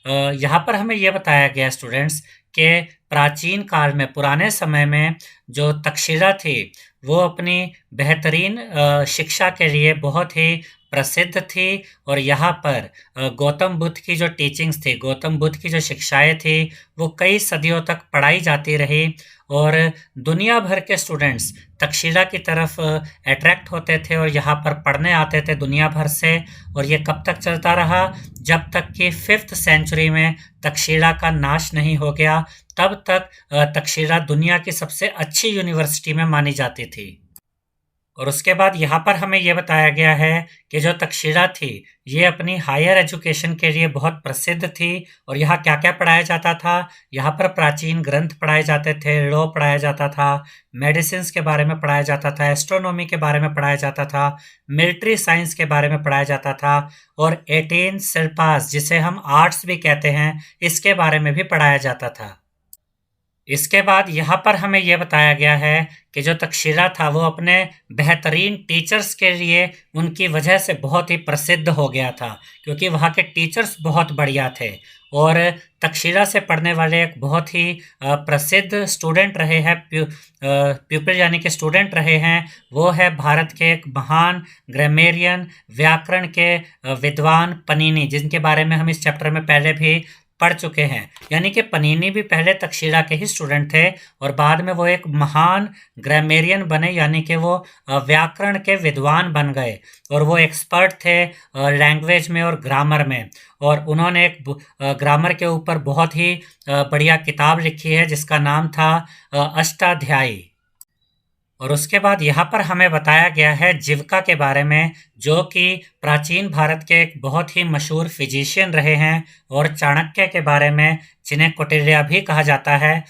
S1: यहाँ पर हमें ये बताया गया स्टूडेंट्स कि प्राचीन काल में, पुराने समय में जो तक्षशिला थी वो अपनी बेहतरीन शिक्षा के लिए बहुत ही प्रसिद्ध थी और यहाँ पर गौतम बुद्ध की जो टीचिंग्स थी, गौतम बुद्ध की जो शिक्षाएं थी, वो कई सदियों तक पढ़ाई जाती रही और दुनिया भर के स्टूडेंट्स तक्षशिला की तरफ अट्रैक्ट होते थे और यहाँ पर पढ़ने आते थे दुनिया भर से। और ये कब तक चलता रहा? जब तक कि 5th सेंचुरी में तक्षशिला का नाश नहीं हो गया, तब तक तक्षशिला दुनिया की सबसे अच्छी यूनिवर्सिटी में मानी जाती थी। और उसके बाद यहाँ पर हमें ये बताया गया है कि जो तक्षशिला थी, ये अपनी हायर एजुकेशन के लिए बहुत प्रसिद्ध थी। और यहाँ क्या क्या पढ़ाया जाता था? यहाँ पर प्राचीन ग्रंथ पढ़ाए जाते थे, लॉ पढ़ाया जाता था, मेडिसिन के बारे में पढ़ाया जाता था, एस्ट्रोनॉमी के बारे में पढ़ाया जाता था, मिलिट्री साइंस के बारे में पढ़ाया जाता था, और 18 शिल्पास, जिसे हम आर्ट्स भी कहते हैं, इसके बारे में भी पढ़ाया जाता था। इसके बाद यहाँ पर हमें यह बताया गया है कि जो तक्षशिला था वो अपने बेहतरीन टीचर्स के लिए उनकी वजह से बहुत ही प्रसिद्ध हो गया था, क्योंकि वहाँ के टीचर्स बहुत बढ़िया थे। और तक्षशिला से पढ़ने वाले एक बहुत ही प्रसिद्ध स्टूडेंट रहे हैं, प्यूपिल यानी कि स्टूडेंट रहे हैं, वो है भारत के एक महान ग्रामेरियन, व्याकरण के विद्वान पनीनी, जिनके बारे में हम इस चैप्टर में पहले भी पढ़ चुके हैं। यानी कि पनीनी भी पहले तक्षशिला के ही स्टूडेंट थे और बाद में वो एक महान ग्रामेरियन बने, यानी कि वो व्याकरण के विद्वान बन गए और वो एक्सपर्ट थे लैंग्वेज में और ग्रामर में। और उन्होंने एक ग्रामर के ऊपर बहुत ही बढ़िया किताब लिखी है जिसका नाम था अष्टाध्यायी। और उसके बाद यहाँ पर हमें बताया गया है जीविका के बारे में, जो कि प्राचीन भारत के एक बहुत ही मशहूर फिजिशियन रहे हैं, और चाणक्य के बारे में, जिन्हें कौटिल्य भी कहा जाता है।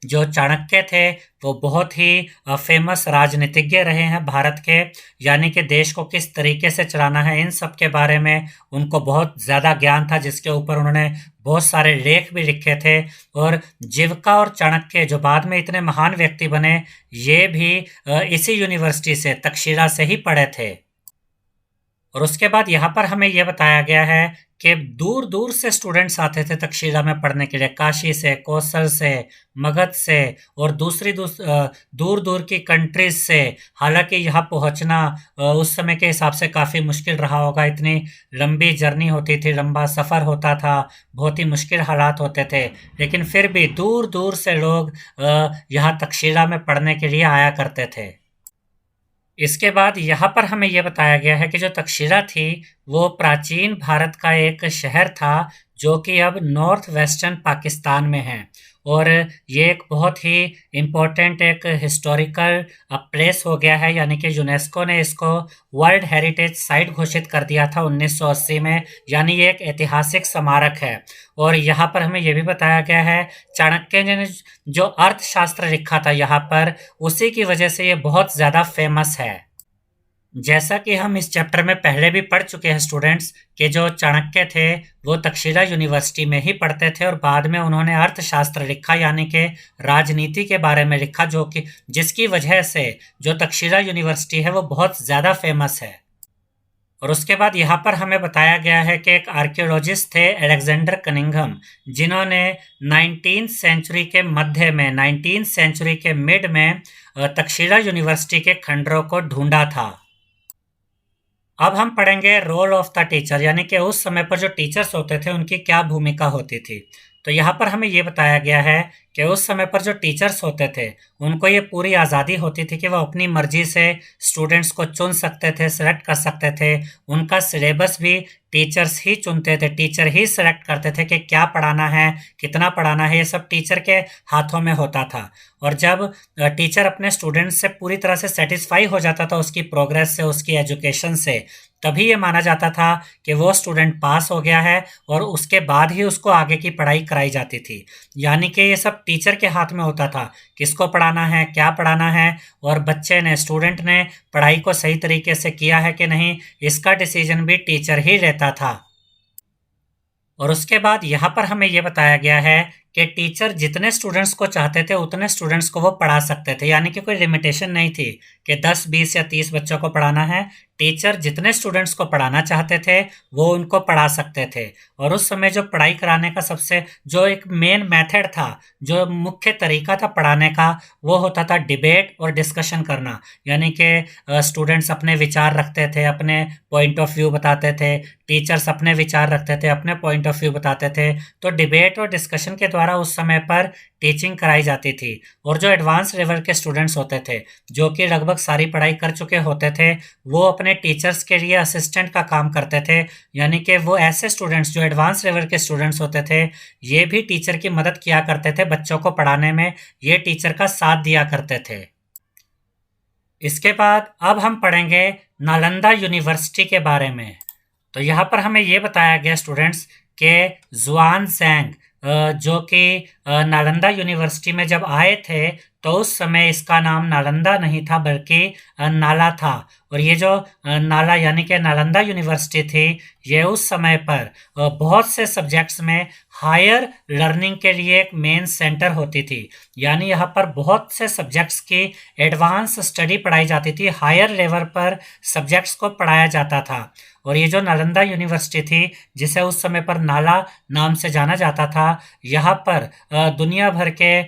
S1: जो चाणक्य थे वो बहुत ही फेमस राजनीतिज्ञ रहे हैं भारत के, यानी कि देश को किस तरीके से चलाना है इन सब के बारे में उनको बहुत ज़्यादा ज्ञान था, जिसके ऊपर उन्होंने बहुत सारे लेख भी लिखे थे। और जीविका और चाणक्य जो बाद में इतने महान व्यक्ति बने, ये भी इसी यूनिवर्सिटी से, तक्षशिला से ही पढ़े थे। और उसके बाद यहाँ पर हमें यह बताया गया है कि दूर दूर से स्टूडेंट्स आते थे तक्षशिला में पढ़ने के लिए, काशी से, कौशल से, मगध से और दूर दूर की कंट्रीज से। हालांकि यहाँ पहुँचना उस समय के हिसाब से काफ़ी मुश्किल रहा होगा, इतनी लंबी जर्नी होती थी, लंबा सफ़र होता था, बहुत ही मुश्किल हालात होते थे, लेकिन फिर भी दूर दूर से लोग यहाँ तक्षशिला में पढ़ने के लिए आया करते थे। इसके बाद यहाँ पर हमें यह बताया गया है कि जो तक्षशिला थी वो प्राचीन भारत का एक शहर था, जो कि अब नॉर्थ वेस्टर्न पाकिस्तान में है। और ये एक बहुत ही इम्पोर्टेंट एक हिस्टोरिकल प्लेस हो गया है, यानी कि यूनेस्को ने इसको वर्ल्ड हेरिटेज साइट घोषित कर दिया था 1980 में, यानी ये एक ऐतिहासिक स्मारक है। और यहाँ पर हमें ये भी बताया गया है, चाणक्य ने जो अर्थशास्त्र लिखा था यहाँ पर, उसी की वजह से ये बहुत ज़्यादा फेमस है। जैसा कि हम इस चैप्टर में पहले भी पढ़ चुके हैं स्टूडेंट्स, कि जो चाणक्य थे वो तक्षशिला यूनिवर्सिटी में ही पढ़ते थे और बाद में उन्होंने अर्थशास्त्र लिखा, यानी कि राजनीति के बारे में लिखा, जो कि जिसकी वजह से जो तक्षशिला यूनिवर्सिटी है वो बहुत ज़्यादा फेमस है। और उसके बाद यहाँ पर हमें बताया गया है कि एक आर्कियोलॉजिस्ट थे अलेक्जेंडर कनिंघम, जिन्होंने 19th सेंचुरी के मध्य में, 19th सेंचुरी के मिड में तक्षशिला यूनिवर्सिटी के खंडरों को ढूंढा था। अब हम पढ़ेंगे रोल ऑफ द टीचर, यानी कि उस समय पर जो टीचर्स होते थे उनकी क्या भूमिका होती थी। तो यहाँ पर हमें ये बताया गया है कि उस समय पर जो टीचर्स होते थे उनको ये पूरी आज़ादी होती थी कि वो अपनी मर्जी से स्टूडेंट्स को चुन सकते थे, सेलेक्ट कर सकते थे। उनका सिलेबस भी टीचर्स ही चुनते थे, टीचर ही सेलेक्ट करते थे कि क्या पढ़ाना है, कितना पढ़ाना है, ये सब टीचर के हाथों में होता था। और जब टीचर अपने स्टूडेंट्स से पूरी तरह से सेटिस्फाई हो जाता था, उसकी प्रोग्रेस से, उसकी एजुकेशन से, तभी ये माना जाता था कि वो स्टूडेंट पास हो गया है और उसके बाद ही उसको आगे की पढ़ाई कराई जाती थी। यानी कि ये सब टीचर के हाथ में होता था, किसको पढ़ाना है, क्या पढ़ाना है, और बच्चे ने, स्टूडेंट ने पढ़ाई को सही तरीके से किया है कि नहीं, इसका डिसीजन भी टीचर ही लेता था। और उसके बाद यहाँ पर हमें ये बताया गया है कि टीचर जितने स्टूडेंट्स को चाहते थे उतने स्टूडेंट्स को वो पढ़ा सकते थे, यानी कि कोई लिमिटेशन नहीं थी कि 10, 20 या 30 बच्चों को पढ़ाना है। टीचर जितने स्टूडेंट्स को पढ़ाना चाहते थे वो उनको पढ़ा सकते थे। और उस समय जो पढ़ाई कराने का सबसे जो एक मेन मेथड था, जो मुख्य तरीका था पढ़ाने का, वो होता था डिबेट और डिस्कशन करना। यानी कि स्टूडेंट्स अपने विचार रखते थे, अपने पॉइंट ऑफ व्यू बताते थे, टीचर्स अपने विचार रखते थे, अपने पॉइंट ऑफ व्यू बताते थे। तो डिबेट और डिस्कशन के द्वारा उस समय पर टीचिंग कराई जाती थी। और जो एडवांस लेवल के स्टूडेंट्स होते थे, जो कि लगभग सारी पढ़ाई कर चुके होते थे, वो अपने टीचर्स के लिए असिस्टेंट का काम करते थे। यानी कि वो ऐसे स्टूडेंट्स जो एडवांस लेवल के स्टूडेंट्स होते थे, ये भी टीचर की मदद किया करते थे बच्चों को पढ़ाने में, ये टीचर का साथ दिया करते थे। इसके बाद अब हम पढ़ेंगे नालंदा यूनिवर्सिटी के बारे में। तो यहाँ पर हमें ये बताया गया स्टूडेंट्स के ज़ुआनज़ैंग जो कि नालंदा यूनिवर्सिटी में जब आए थे तो उस समय इसका नाम नालंदा नहीं था बल्कि नाला था। और ये जो नाला यानी कि नालंदा यूनिवर्सिटी थी, ये उस समय पर बहुत से सब्जेक्ट्स में हायर लर्निंग के लिए एक मेन सेंटर होती थी। यानी यहाँ पर बहुत से सब्जेक्ट्स की एडवांस स्टडी पढ़ाई जाती थी, हायर लेवल पर सब्जेक्ट्स को पढ़ाया जाता था। और ये जो नालंदा यूनिवर्सिटी थी, जिसे उस समय पर नाला नाम से जाना जाता था, यहाँ पर दुनिया भर के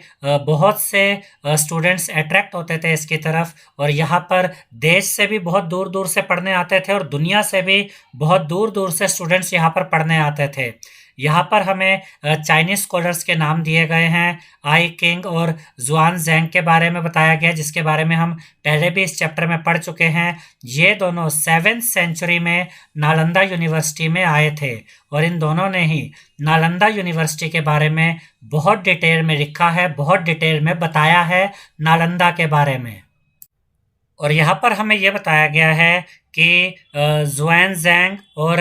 S1: बहुत से स्टूडेंट्स अट्रैक्ट होते थे इसकी तरफ। और यहाँ पर देश से भी बहुत दूर दूर से पढ़ने आते थे और दुनिया से भी बहुत दूर दूर से स्टूडेंट्स यहाँ पर पढ़ने आते थे। यहाँ पर हमें चाइनीज स्कॉलर्स के नाम दिए गए हैं। आई किंग और ज़ुआनज़ैंग के बारे में बताया गया, जिसके बारे में हम पहले भी इस चैप्टर में पढ़ चुके हैं। ये दोनों 7th सेंचुरी में नालंदा यूनिवर्सिटी में आए थे और इन दोनों ने ही नालंदा यूनिवर्सिटी के बारे में बहुत डिटेल में लिखा है, बहुत डिटेल में बताया है नालंदा के बारे में। और यहाँ पर हमें ये बताया गया है कि ज़ुआनज़ैंग और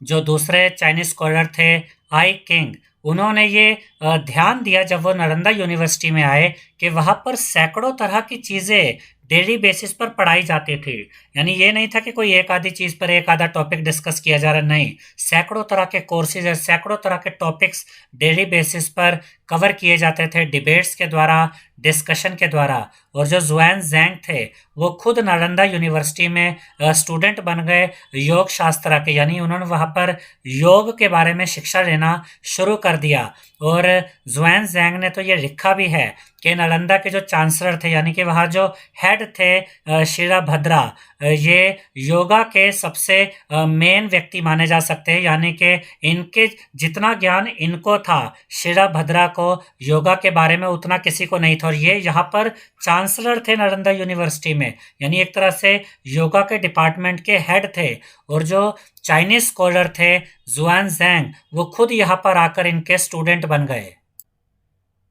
S1: जो दूसरे चाइनीज स्कॉलर थे आई किंग, उन्होंने ये ध्यान दिया जब वो नालंदा यूनिवर्सिटी में आए कि वहाँ पर सैकड़ों तरह की चीज़ें डेली बेसिस पर पढ़ाई जाती थी। यानी ये नहीं था कि कोई एक आधी चीज़ पर एक आधा टॉपिक डिस्कस किया जा रहा, नहीं, सैकड़ों तरह के कोर्सेज है, सैकड़ों तरह के टॉपिक्स डेली बेसिस पर कवर किए जाते थे डिबेट्स के द्वारा, डिस्कशन के द्वारा। और जो ज़ुआनज़ैंग थे वो खुद नालंदा यूनिवर्सिटी में स्टूडेंट बन गए योग शास्त्र के, यानी उन्होंने वहाँ पर योग के बारे में शिक्षा लेना शुरू कर दिया। और ज़ुआनज़ैंग ने तो ये लिखा भी है कि नालंदा के जो चांसलर थे, यानी कि वहाँ जो हेड थे शिलाभद्रा, ये योगा के सबसे मेन व्यक्ति माने जा सकते हैं। यानी कि इनके जितना ज्ञान इनको था, शिलाभद्रा को योगा के बारे में उतना किसी को नहीं था। और ये यहाँ पर चांसलर थे नालंदा यूनिवर्सिटी में, यानी एक तरह से योगा के डिपार्टमेंट के हेड थे। और जो चाइनीज स्कॉलर थे ज़ुआनज़ैंग, वो खुद यहाँ पर आकर इनके स्टूडेंट बन गए।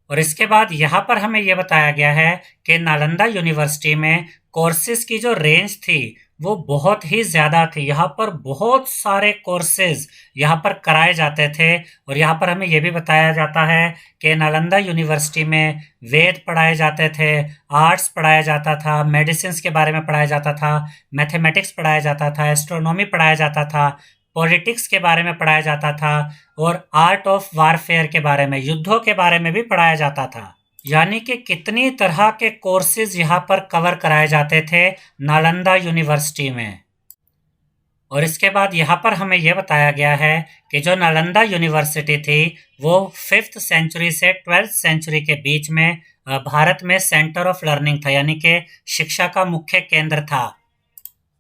S1: और इसके बाद यहाँ पर हमें यह बताया गया है कि नालंदा यूनिवर्सिटी में कोर्सेज की जो रेंज थी वो बहुत ही ज़्यादा थी। यहाँ पर बहुत सारे कोर्सेज यहाँ पर कराए जाते थे। और यहाँ पर हमें यह भी बताया जाता है कि नालंदा यूनिवर्सिटी में वेद पढ़ाए जाते थे, आर्ट्स पढ़ाया जाता था, मेडिसिन के बारे में पढ़ाया जाता था, मैथमेटिक्स पढ़ाया जाता था, एस्ट्रोनॉमी पढ़ाया जाता था, पॉलिटिक्स के बारे में पढ़ाया जाता था और आर्ट ऑफ वारफेयर के बारे में, युद्धों के बारे में भी पढ़ाया जाता था। यानी कि कितनी तरह के कोर्सेज यहाँ पर कवर कराए जाते थे नालंदा यूनिवर्सिटी में। और इसके बाद यहाँ पर हमें यह बताया गया है कि जो नालंदा यूनिवर्सिटी थी वो 5th सेंचुरी से 12th सेंचुरी के बीच में भारत में सेंटर ऑफ लर्निंग था, यानी कि शिक्षा का मुख्य केंद्र था।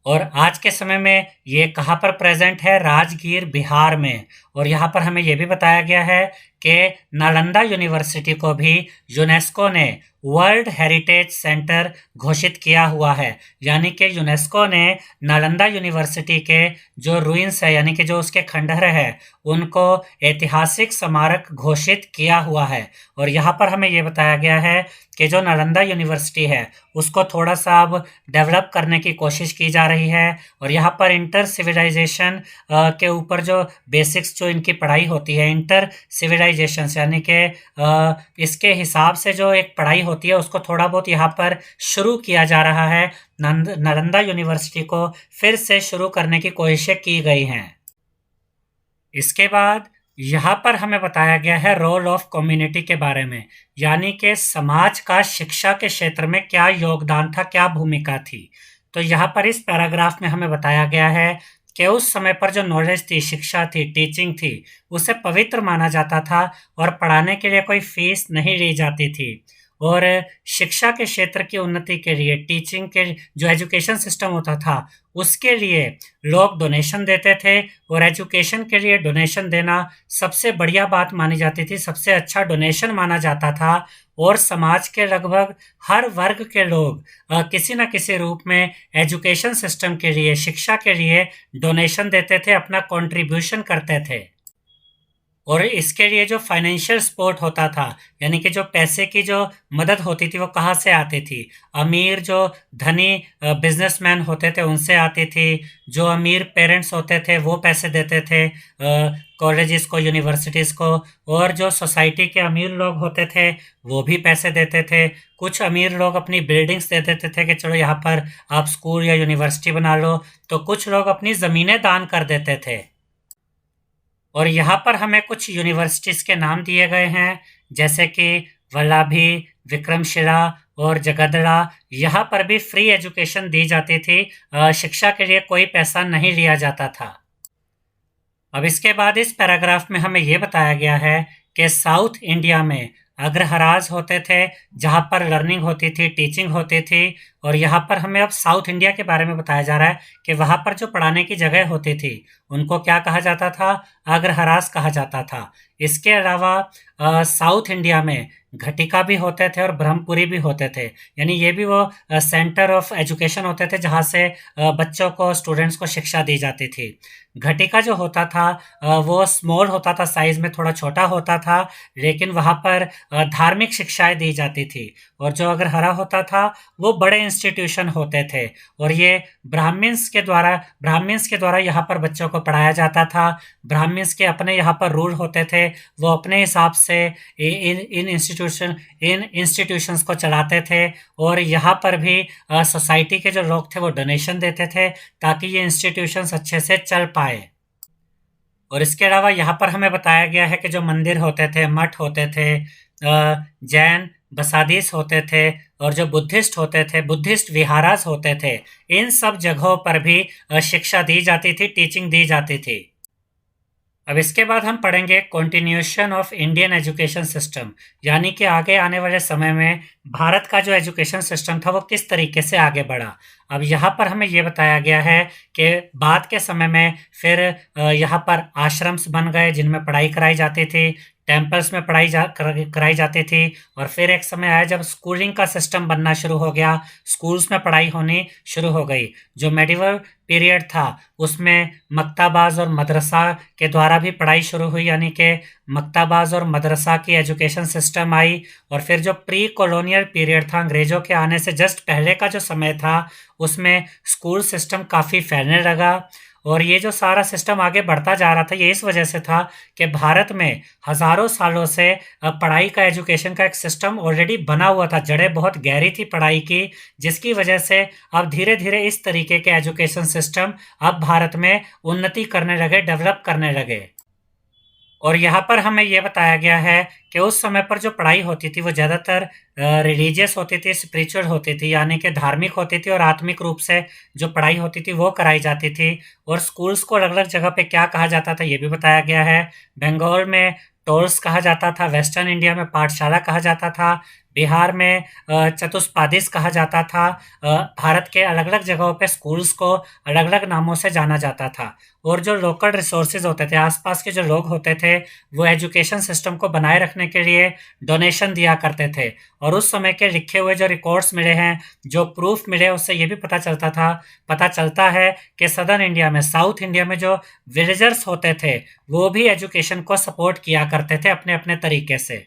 S1: और आज के समय में ये कहाँ पर प्रेजेंट है? राजगीर, बिहार में। और यहाँ पर हमें ये भी बताया गया है कि नालंदा यूनिवर्सिटी को भी यूनेस्को ने वर्ल्ड हेरिटेज सेंटर घोषित किया हुआ है। यानी कि यूनेस्को ने नालंदा यूनिवर्सिटी के जो रुइंस है, यानी कि जो उसके खंडहर है, उनको ऐतिहासिक स्मारक घोषित किया हुआ है। और यहाँ पर हमें ये बताया गया है कि जो नालंदा यूनिवर्सिटी है उसको थोड़ा सा अब डेवलप करने की कोशिश की जा रही है। और यहाँ पर इंटर सिविलाइजेशन के ऊपर जो बेसिक्स जो इनकी पढ़ाई होती है, इंटर सिविलाइजेशन यानी कि इसके हिसाब से जो एक पढ़ाई होती है उसको थोड़ा बहुत यहाँ पर शुरू किया जा रहा है। नालंदा यूनिवर्सिटी को फिर से शुरू करने की कोशिशें की गई हैं। इसके बाद यहाँ पर हमें बताया गया है रोल ऑफ कम्युनिटी के बारे में, यानी कि समाज का शिक्षा के क्षेत्र में क्या योगदान था, क्या भूमिका थी। तो यहाँ पर इस पैराग्राफ में हमें बताया गया है कि उस समय पर जो नॉलेज थी, शिक्षा थी, टीचिंग थी, उसे पवित्र माना जाता था और पढ़ाने के लिए कोई फीस नहीं ली जाती थी। और शिक्षा के क्षेत्र की उन्नति के लिए, टीचिंग के जो एजुकेशन सिस्टम होता था, उसके लिए लोग डोनेशन देते थे और एजुकेशन के लिए डोनेशन देना सबसे बढ़िया बात मानी जाती थी, सबसे अच्छा डोनेशन माना जाता था। और समाज के लगभग हर वर्ग के लोग किसी न किसी रूप में एजुकेशन सिस्टम के लिए, शिक्षा के लिए डोनेशन देते थे, अपना कंट्रीब्यूशन करते थे। और इसके लिए जो फाइनेंशियल सपोर्ट होता था, यानी कि जो पैसे की जो मदद होती थी, वो कहाँ से आती थी? अमीर जो धनी बिजनेसमैन होते थे उनसे आती थी। जो अमीर पेरेंट्स होते थे वो पैसे देते थे कॉलेजेस को, यूनिवर्सिटीज़ को। और जो सोसाइटी के अमीर लोग होते थे वो भी पैसे देते थे। कुछ अमीर लोग अपनी बिल्डिंग्स दे देते थे कि चलो यहाँ पर आप स्कूल या यूनिवर्सिटी बना लो, तो कुछ लोग अपनी ज़मीनें दान कर देते थे। और यहाँ पर हमें कुछ यूनिवर्सिटीज़ के नाम दिए गए हैं, जैसे कि वल्लभी, विक्रमशिला और जगदरा। यहाँ पर भी फ्री एजुकेशन दी जाती थी, शिक्षा के लिए कोई पैसा नहीं लिया जाता था। अब इसके बाद इस पैराग्राफ में हमें ये बताया गया है कि साउथ इंडिया में अग्रहराज होते थे, जहाँ पर लर्निंग होती थी, टीचिंग होती थी। और यहाँ पर हमें अब साउथ इंडिया के बारे में बताया जा रहा है कि वहाँ पर जो पढ़ाने की जगह होती थी उनको क्या कहा जाता था? अग्रहराज कहा जाता था। इसके अलावा साउथ इंडिया में घटिका भी होते थे और ब्रह्मपुरी भी होते थे, यानी ये भी वो सेंटर ऑफ एजुकेशन होते थे जहाँ से बच्चों को, स्टूडेंट्स को शिक्षा दी जाती थी। घटिका जो होता था वो स्मॉल होता था, साइज में थोड़ा छोटा होता था, लेकिन वहाँ पर धार्मिक शिक्षाएं दी जाती थी। और जो अग्रहरा होता था वो बड़े इंस्टीट्यूशन होते थे, और ये ब्राह्मण्स के द्वारा यहाँ पर बच्चों को पढ़ाया जाता था। ब्राह्मण्स के अपने यहाँ पर रूल होते थे, वो अपने हिसाब से इन इंस्टीट्यूशंस को चलाते थे। और यहाँ पर भी सोसाइटी के जो लोग थे वो डोनेशन देते थे ताकि ये इंस्टीट्यूशंस अच्छे से चल पाए। और इसके अलावा यहाँ पर हमें बताया गया है कि जो मंदिर होते थे, मठ होते थे, जैन बसादीस होते थे, और जो बुद्धिस्ट होते थे, बुद्धिस्ट विहारास होते थे, इन सब जगहों पर भी शिक्षा दी जाती थी, टीचिंग दी जाती थी। अब इसके बाद हम पढ़ेंगे continuation of Indian education system, यानी कि आगे आने वाले समय में भारत का जो एजुकेशन सिस्टम था वो किस तरीके से आगे बढ़ा। अब यहाँ पर हमें ये बताया गया है कि बाद के समय में फिर यहाँ पर आश्रम्स बन गए जिनमें पढ़ाई कराई जाती थी, टेम्पल्स में कराई जाती थी। और फिर एक समय आया जब स्कूलिंग का सिस्टम बनना शुरू हो गया, स्कूल्स में पढ़ाई होनी शुरू हो गई। जो मेडिवल पीरियड था उसमें मकताबाज और मदरसा के द्वारा भी पढ़ाई शुरू हुई, यानी कि मकताबाज और मदरसा की एजुकेशन सिस्टम आई। और फिर जो प्री कॉलोनियल पीरियड था, अंग्रेज़ों के आने से जस्ट पहले का जो समय था, उसमें स्कूल सिस्टम काफ़ी फैलने लगा। और ये जो सारा सिस्टम आगे बढ़ता जा रहा था, ये इस वजह से था कि भारत में हज़ारों सालों से पढ़ाई का, एजुकेशन का एक सिस्टम ऑलरेडी बना हुआ था, जड़ें बहुत गहरी थी पढ़ाई की, जिसकी वजह से अब धीरे धीरे इस तरीके के एजुकेशन सिस्टम अब भारत में उन्नति करने लगे, डेवलप करने लगे। और यहाँ पर हमें ये बताया गया है कि उस समय पर जो पढ़ाई होती थी वो ज़्यादातर रिलीजियस होती थी, स्पिरिचुअल होती थी, यानी कि धार्मिक होती थी, और आत्मिक रूप से जो पढ़ाई होती थी वो कराई जाती थी। और स्कूल्स को अलग अलग जगह पे क्या कहा जाता था ये भी बताया गया है। बंगाल में टोल्स कहा जाता था, वेस्टर्न इंडिया में पाठशाला कहा जाता था, बिहार में चतुष्पादिश कहा जाता था। भारत के अलग अलग जगहों पे स्कूल्स को अलग अलग नामों से जाना जाता था। और जो लोकल रिसोर्सेज होते थे, आसपास के जो लोग होते थे, वो एजुकेशन सिस्टम को बनाए रखने के लिए डोनेशन दिया करते थे। और उस समय के लिखे हुए जो रिकॉर्ड्स मिले हैं, जो प्रूफ मिले, उससे ये भी पता चलता है कि सदर्न इंडिया में, साउथ इंडिया में जो विलेजर्स होते थे वो भी एजुकेशन को सपोर्ट किया करते थे अपने अपने तरीके से।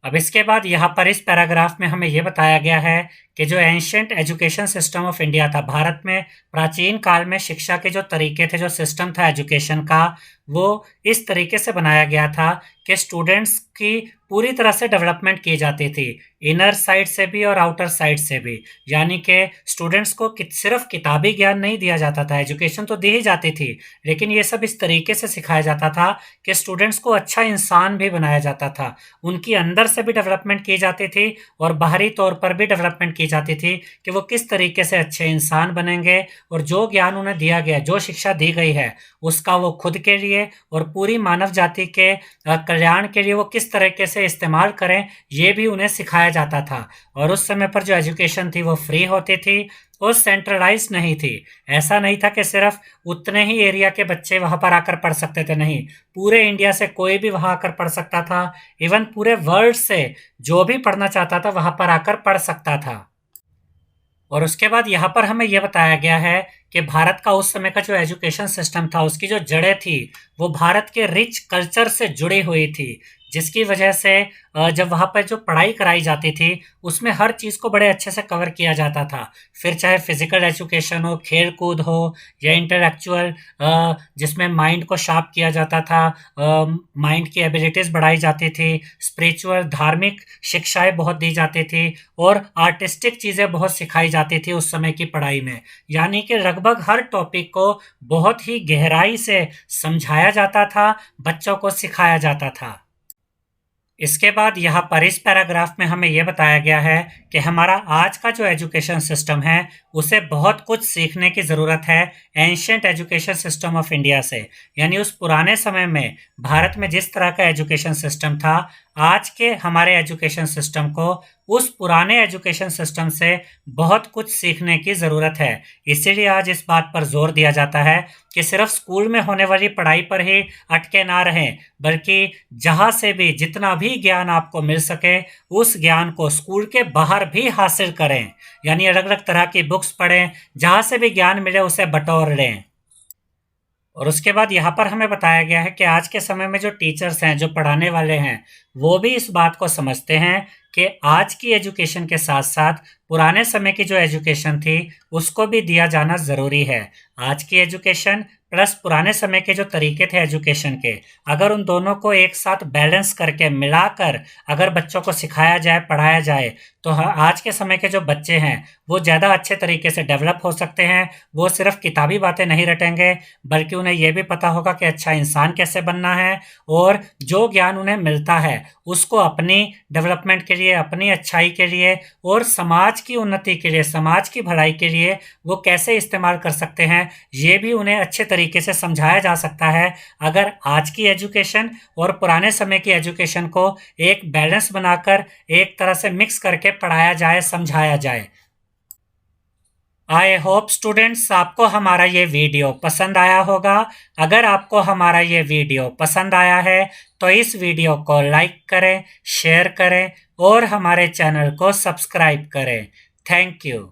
S1: अब इसके बाद यहाँ पर इस पैराग्राफ में हमें ये बताया गया है कि जो ancient education system of India था, भारत में प्राचीन काल में शिक्षा के जो तरीके थे, जो सिस्टम था एजुकेशन का, वो इस तरीके से बनाया गया था कि स्टूडेंट्स की पूरी तरह से डेवलपमेंट की जाती थी, इनर साइड से भी और आउटर साइड से भी। यानी कि स्टूडेंट्स को सिर्फ किताबी ज्ञान नहीं दिया जाता था, एजुकेशन तो दी ही जाती थी, लेकिन ये सब इस तरीके से सिखाया जाता था कि स्टूडेंट्स को अच्छा इंसान भी बनाया जाता था। उनकी अंदर से भी डेवलपमेंट की जाती थी और बाहरी तौर पर भी डेवलपमेंट की जाती थी कि वो किस तरीके से अच्छे इंसान बनेंगे, और जो ज्ञान उन्हें दिया गया, जो शिक्षा दी गई है, उसका वो खुद के लिए और पूरी मानव जाति के कल्याण के लिए वो किस तरीके से इस्तेमाल करें, ये भी उन्हें सिखाया जाता था। और उस समय पर जो एजुकेशन थी वो फ्री होती थी और सेंट्रलाइज नहीं थी। ऐसा नहीं था कि सिर्फ उतने ही एरिया के बच्चे वहां पर आकर पढ़ सकते थे, नहीं, पूरे इंडिया से कोई भी वहां आकर पढ़ सकता था। इवन पूरे वर्ल्ड से जो भी पढ़ना चाहता था वहां पर आकर पढ़ सकता था। और उसके बाद यहाँ पर हमें यह बताया गया है कि भारत का उस समय का जो एजुकेशन सिस्टम था, उसकी जो जड़ें थी वो भारत के रिच कल्चर से जुड़ी हुई थी, जिसकी वजह से जब वहाँ पर जो पढ़ाई कराई जाती थी उसमें हर चीज़ को बड़े अच्छे से कवर किया जाता था। फिर चाहे फिजिकल एजुकेशन हो, खेल कूद हो, या इंटेलेक्चुअल, जिसमें माइंड को शार्प किया जाता था, माइंड की एबिलिटीज़ बढ़ाई जाती थी, स्पिरिचुअल धार्मिक शिक्षाएं बहुत दी जाती थी, और आर्टिस्टिक चीज़ें बहुत सिखाई जाती थी उस समय की पढ़ाई में। यानी कि लगभग हर टॉपिक को बहुत ही गहराई से समझाया जाता था, बच्चों को सिखाया जाता था। इसके बाद यहाँ पर इस पैराग्राफ में हमें यह बताया गया है कि हमारा आज का जो एजुकेशन सिस्टम है उसे बहुत कुछ सीखने की ज़रूरत है ancient education system of India से। यानी उस पुराने समय में भारत में जिस तरह का एजुकेशन सिस्टम था, आज के हमारे एजुकेशन सिस्टम को उस पुराने एजुकेशन सिस्टम से बहुत कुछ सीखने की ज़रूरत है। इसीलिए आज इस बात पर जोर दिया जाता है कि सिर्फ स्कूल में होने वाली पढ़ाई पर ही अटके ना रहें, बल्कि जहाँ से भी जितना भी ज्ञान आपको मिल सके उस ज्ञान को स्कूल के बाहर भी हासिल करें। यानी अलग अलग तरह की बुक्स पढ़ें, जहाँ से भी ज्ञान मिले उसे बटोर लें। और उसके बाद यहाँ पर हमें बताया गया है कि आज के समय में जो टीचर्स हैं, जो पढ़ाने वाले हैं, वो भी इस बात को समझते हैं कि आज की एजुकेशन के साथ साथ पुराने समय की जो एजुकेशन थी उसको भी दिया जाना ज़रूरी है। आज की एजुकेशन प्लस पुराने समय के जो तरीके थे एजुकेशन के, अगर उन दोनों को एक साथ बैलेंस करके मिलाकर अगर बच्चों को सिखाया जाए, पढ़ाया जाए, तो आज के समय के जो बच्चे हैं वो ज़्यादा अच्छे तरीके से डेवलप हो सकते हैं। वो सिर्फ किताबी बातें नहीं रटेंगे, बल्कि उन्हें यह भी पता होगा कि अच्छा इंसान कैसे बनना है, और जो ज्ञान उन्हें मिलता है उसको अपनी डेवलपमेंट के लिए, अपनी अच्छाई के लिए और समाज की उन्नति के लिए, समाज की भलाई के लिए वो कैसे इस्तेमाल कर सकते हैं, ये भी उन्हें अच्छे तरीके से समझाया जा सकता है अगर आज की एजुकेशन और पुराने समय की एजुकेशन को एक बैलेंस बनाकर, एक तरह से मिक्स करके पढ़ाया जाए, समझाया जाए। आई होप स्टूडेंट्स आपको हमारा ये वीडियो पसंद आया होगा। अगर आपको हमारा ये वीडियो पसंद आया है तो इस वीडियो को लाइक करें, शेयर करें और हमारे चैनल को सब्सक्राइब करें। Thank you.